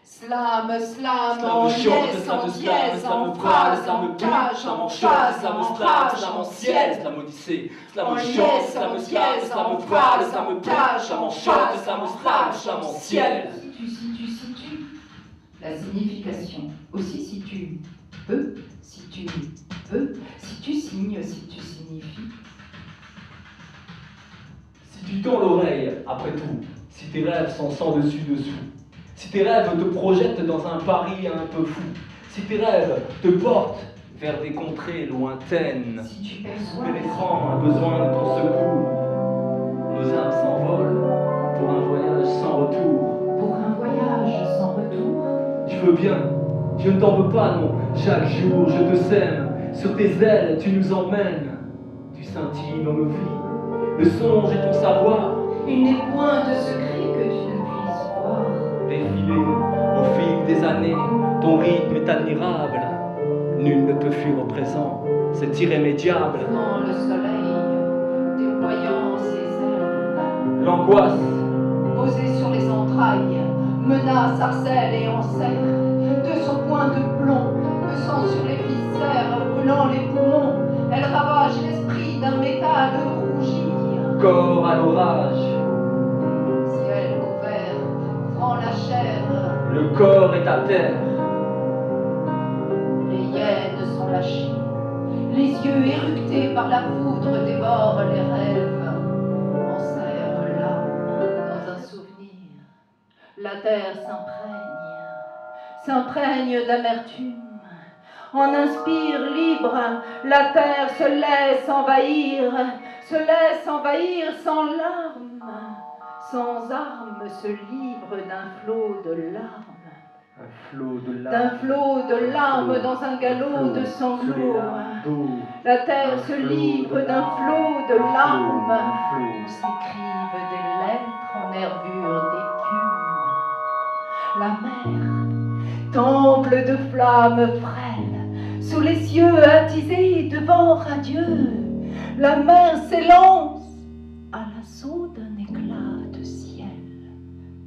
Slam, slam, Slam en chante, yes, slam en slam, dièse, slam en brave, phrase, slam en brave, cage, slam en en chante, phase, slam en slam, rage, slam en en ciel, ciel. slam odyssée, slam En chante, yes, slam en slam, dièse, slam en brave, phrase, slam en brave, cage, slam en en chante, phase, slam en slam, rage, slam en en ciel. Si tu. La signification. Aussi si tu peux, si tu peux, si tu signes, si tu signifies. Si tu tends l'oreille, après tout, si tes rêves sont sans dessus-dessous, si tes rêves te projettent dans un Paris un peu fou, si tes rêves te portent vers des contrées lointaines, Si tu perçois. que l'écran a besoin de ton secours, nos âmes s'envolent pour un voyage sans retour. Pour un voyage sans retour. Je veux bien, je ne t'en veux pas, non. Chaque jour je te sème, sur tes ailes tu nous emmènes. Tu scintilles dans nos vies, le songe est ton savoir. Il n'est point de secret que tu ne puisses voir. Défiler au fil des années, ton rythme est admirable. Nul ne peut fuir au présent, c'est irrémédiable. Quand le soleil, déployant ses ailes, L'angoisse, posée sur les entrailles, menace, harcèle et enserre. De son point de plomb, le sang sur les viscères, brûlant les poumons, elle ravage l'esprit d'un métal rougi. corps à l'orage, Ciel couvert, couvrant la chair, le corps est à terre. les hyènes sont lâchées, les yeux éructés par la foudre dévorent les rêves, enserrent l'âme dans un souvenir. La terre s'imprègne d'amertume, en inspire libre, la terre se laisse envahir sans larmes, sans armes se livre d'un flot de larmes. Un flot de D'un larmes, flot de larmes dans un galop de sanglots. La terre se livre d'un flot de larmes où s'écrivent des lettres en nervures d'écume. La mer, temple de flammes frêles, sous les cieux attisés de vents radieux, la mer s'élance à l'assaut d'un éclat de ciel.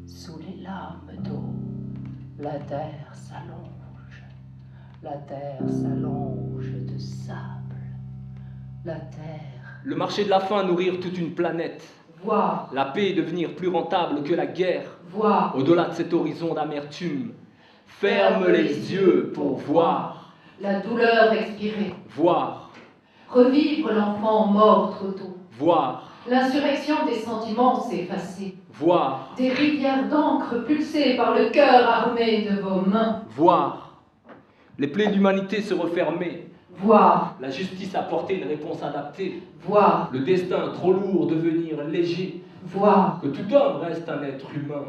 Sous les larmes d'eau, la terre s'allonge de sable. La terre Le marché de la faim nourrir toute une planète. voit, La paix devenir plus rentable que la guerre. voit, Au-delà de cet horizon d'amertume, ferme les yeux pour voir, la douleur expirer, voir, revivre l'enfant mort trop tôt. voir, L'insurrection des sentiments s'effacer, voir, des rivières d'encre pulsées par le cœur armé de vos mains. voir. Les plaies de l'humanité se refermer, Voir, la justice apporter une réponse adaptée, voir, le destin trop lourd devenir léger, voir, que tout homme reste un être humain.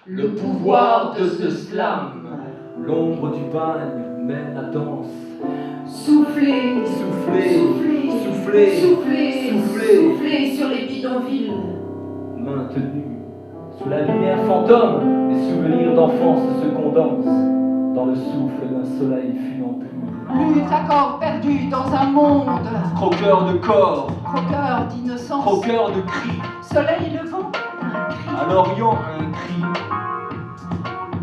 Le pouvoir de ce slam, l'ombre du bagne mène la danse. souffler, Souffler, souffler, souffler, souffler, souffler. souffler sur les bidonvilles. Maintenu sous la lumière fantôme, les souvenirs d'enfance se condensent dans le souffle d'un soleil funambule. Lutte à corps perdu dans un monde, Croqueur de corps, croqueur d'innocence, croqueur de cris, soleil levant, un cri, à l'orient un cri,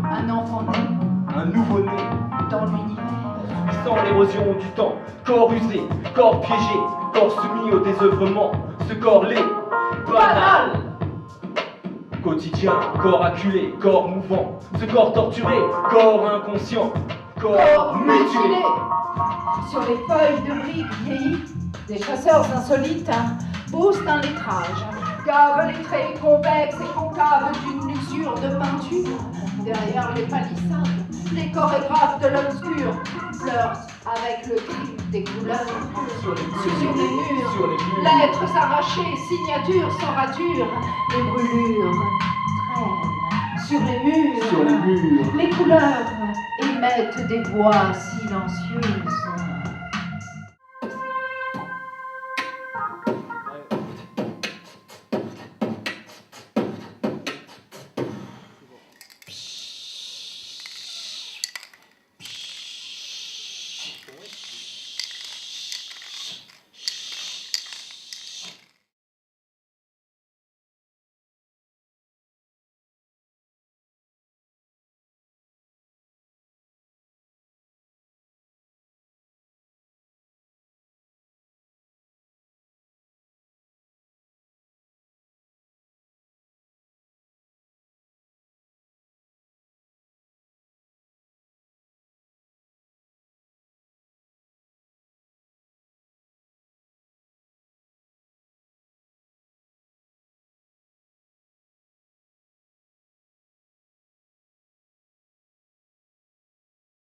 un enfant né un nouveau-né, dans l'univers. subissant l'érosion du temps, corps usé, corps piégé, corps soumis au désœuvrement, ce corps laid, banal. Quotidien, corps acculé, corps mouvant, ce corps torturé, corps inconscient, corps mutilé. Sur les feuilles de briques vieillies, des chasseurs insolites boostent un lettrage, gavent les traits convexes et concaves d'une luxure de peinture. Derrière les palissades, les chorégraphes de l'obscur pleurent avec le crime des couleurs. Sur les Sur les murs, sur les murs. lettres arrachées, signatures sans rature, les brûlures traînent sur les murs. Sur les murs. Les couleurs émettent des voix silencieuses.